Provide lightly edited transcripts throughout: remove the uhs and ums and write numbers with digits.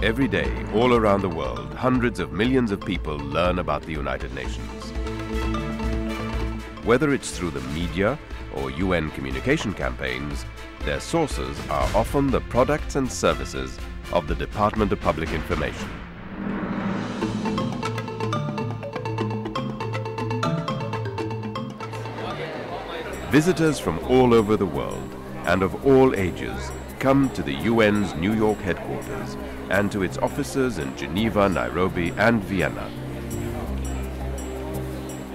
Every day, all around the world, hundreds of millions of people learn about the United Nations. Whether it's through the media or UN communication campaigns, their sources are often the products and services of the Department of Public Information. Visitors from all over the world and of all ages come to the UN's New York headquarters and to its offices in Geneva, Nairobi and Vienna.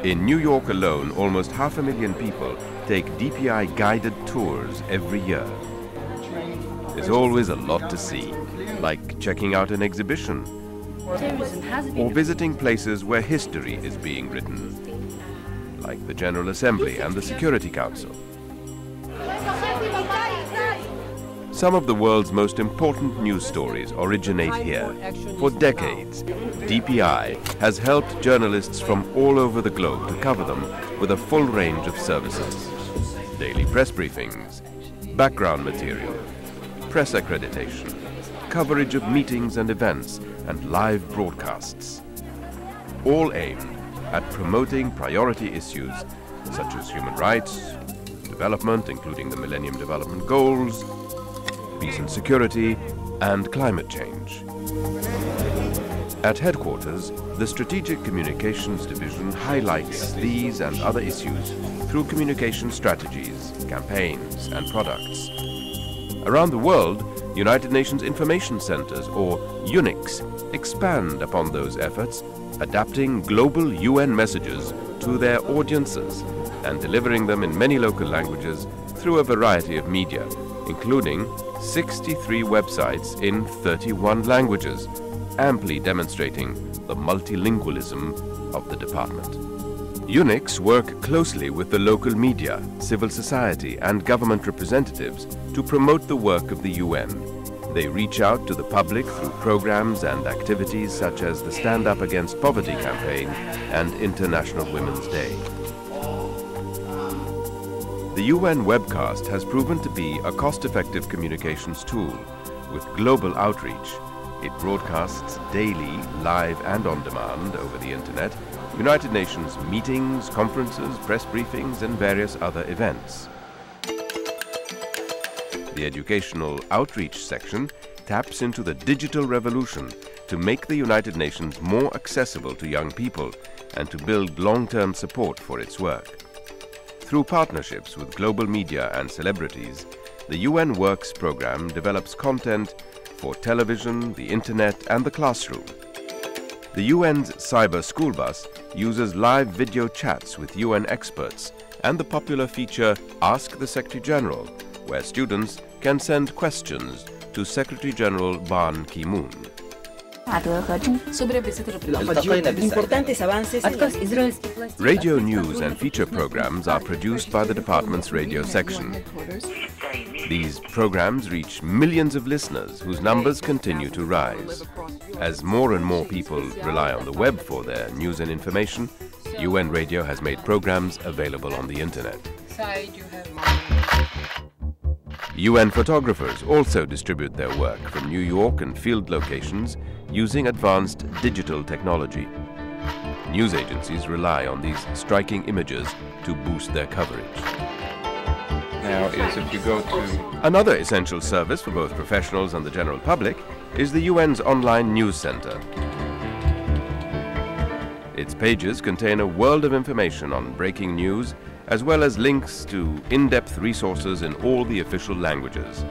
In New York alone, almost 500,000 people take DPI guided tours every year. There's always a lot to see, like checking out an exhibition or visiting places where history is being written, like the General Assembly and the Security Council. Some of the world's most important news stories originate here. For decades, DPI has helped journalists from all over the globe to cover them with a full range of services. Daily press briefings, background material, press accreditation, coverage of meetings and events, and live broadcasts. All aimed at promoting priority issues such as human rights, development, including the Millennium Development Goals, peace and security, and climate change. At headquarters, the Strategic Communications Division highlights these and other issues through communication strategies, campaigns, and products. Around the world, United Nations Information Centers, or UNICs, expand upon those efforts, adapting global UN messages to their audiences and delivering them in many local languages through a variety of media, including 63 websites in 31 languages, amply demonstrating the multilingualism of the department. UNICs work closely with the local media, civil society and government representatives to promote the work of the UN. They reach out to the public through programs and activities such as the Stand Up Against Poverty campaign and International Women's Day. The UN webcast has proven to be a cost-effective communications tool. With global outreach, it broadcasts daily, live and on demand over the internet, United Nations meetings, conferences, press briefings and various other events. The educational outreach section taps into the digital revolution to make the United Nations more accessible to young people and to build long-term support for its work. Through partnerships with global media and celebrities, the UN Works program develops content for television, the internet and the classroom. The UN's Cyber School Bus uses live video chats with UN experts and the popular feature Ask the Secretary General, where students can send questions to Secretary General Ban Ki-moon. Radio news and feature programs are produced by the department's radio section. These programs reach millions of listeners whose numbers continue to rise. As more and more people rely on the web for their news and information, UN Radio has made programs available on the internet. UN photographers also distribute their work from New York and field locations using advanced digital technology. News agencies rely on these striking images to boost their coverage. Now is if you go to... Another essential service for both professionals and the general public is the UN's online news center. Its pages contain a world of information on breaking news, as well as links to in-depth resources in all the official languages.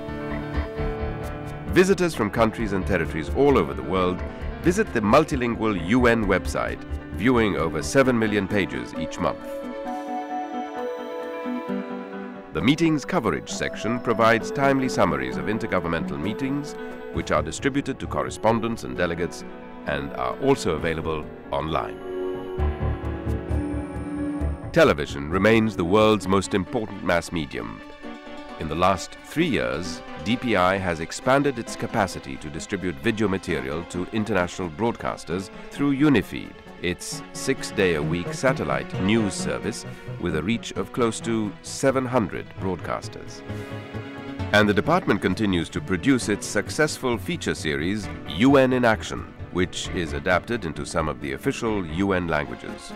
Visitors from countries and territories all over the world visit the multilingual UN website, viewing over 7 million pages each month. The meetings coverage section provides timely summaries of intergovernmental meetings, which are distributed to correspondents and delegates and are also available online. Television remains the world's most important mass medium. In the last 3 years, DPI has expanded its capacity to distribute video material to international broadcasters through Unifeed, its 6-day-a-week satellite news service with a reach of close to 700 broadcasters. And the department continues to produce its successful feature series, UN in Action, which is adapted into some of the official UN languages.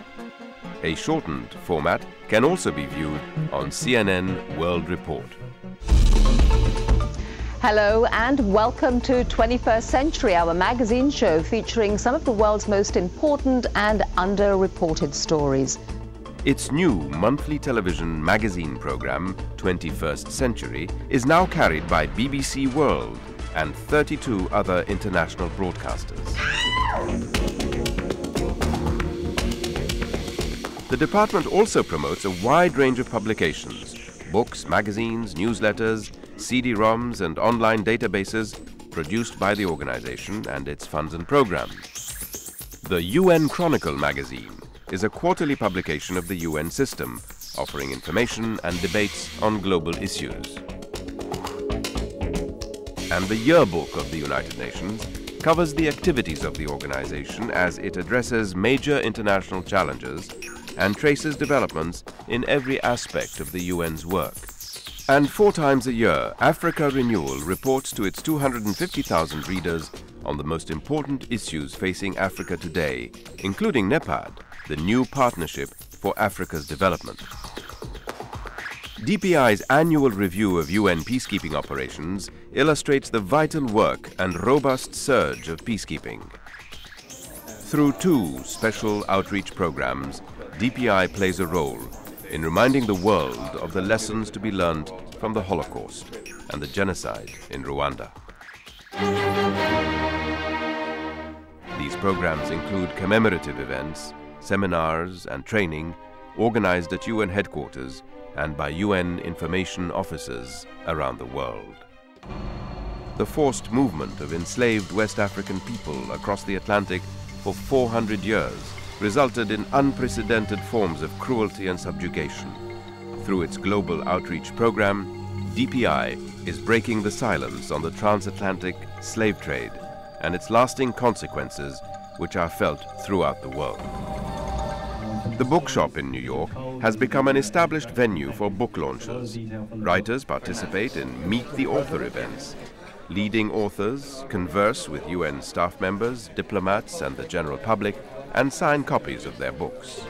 A shortened format can also be viewed on CNN World Report. Hello and welcome to 21st Century, our magazine show featuring some of the world's most important and underreported stories. Its new monthly television magazine program, 21st Century, is now carried by BBC World and 32 other international broadcasters. The department also promotes a wide range of publications: books, magazines, newsletters, CD-ROMs and online databases produced by the organization and its funds and programs. The Un Chronicle Magazine is a quarterly publication of the UN system, offering information and debates on global issues. And the Yearbook of the United Nations covers the activities of the organization as it addresses major international challenges and traces developments in every aspect of the UN's work. And 4 times a year, Africa Renewal reports to its 250,000 readers on the most important issues facing Africa today, including NEPAD, the new partnership for Africa's development. DPI's annual review of UN peacekeeping operations illustrates the vital work and robust surge of peacekeeping. Through 2 special outreach programs, DPI plays a role in reminding the world of the lessons to be learned from the Holocaust and the genocide in Rwanda. These programs include commemorative events, seminars and training organized at UN headquarters and by UN information officers around the world. The forced movement of enslaved West African people across the Atlantic for 400 years resulted in unprecedented forms of cruelty and subjugation. Through its global outreach program, DPI is breaking the silence on the transatlantic slave trade and its lasting consequences, which are felt throughout the world. The bookshop in New York has become an established venue for book launches. Writers participate in Meet the Author events. Leading authors converse with UN staff members, diplomats, and the general public and sign copies of their books.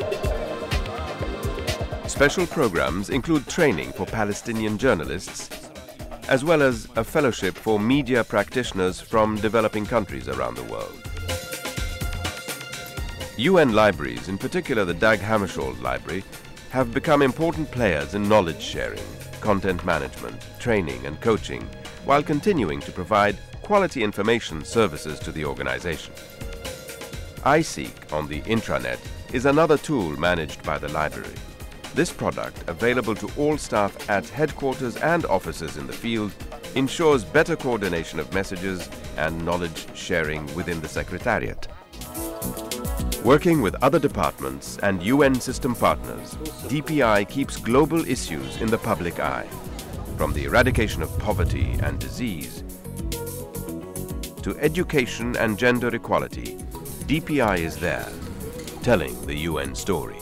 Special programs include training for Palestinian journalists, as well as a fellowship for media practitioners from developing countries around the world. UN libraries, in particular the Dag Hammarskjöld Library, have become important players in knowledge sharing, content management, training and coaching, while continuing to provide quality information services to the organization. iSeek on the intranet is another tool managed by the library. This product, available to all staff at headquarters and offices in the field, ensures better coordination of messages and knowledge sharing within the Secretariat. Working with other departments and UN system partners, DPI keeps global issues in the public eye, from the eradication of poverty and disease to education and gender equality. DPI is there, telling the UN story.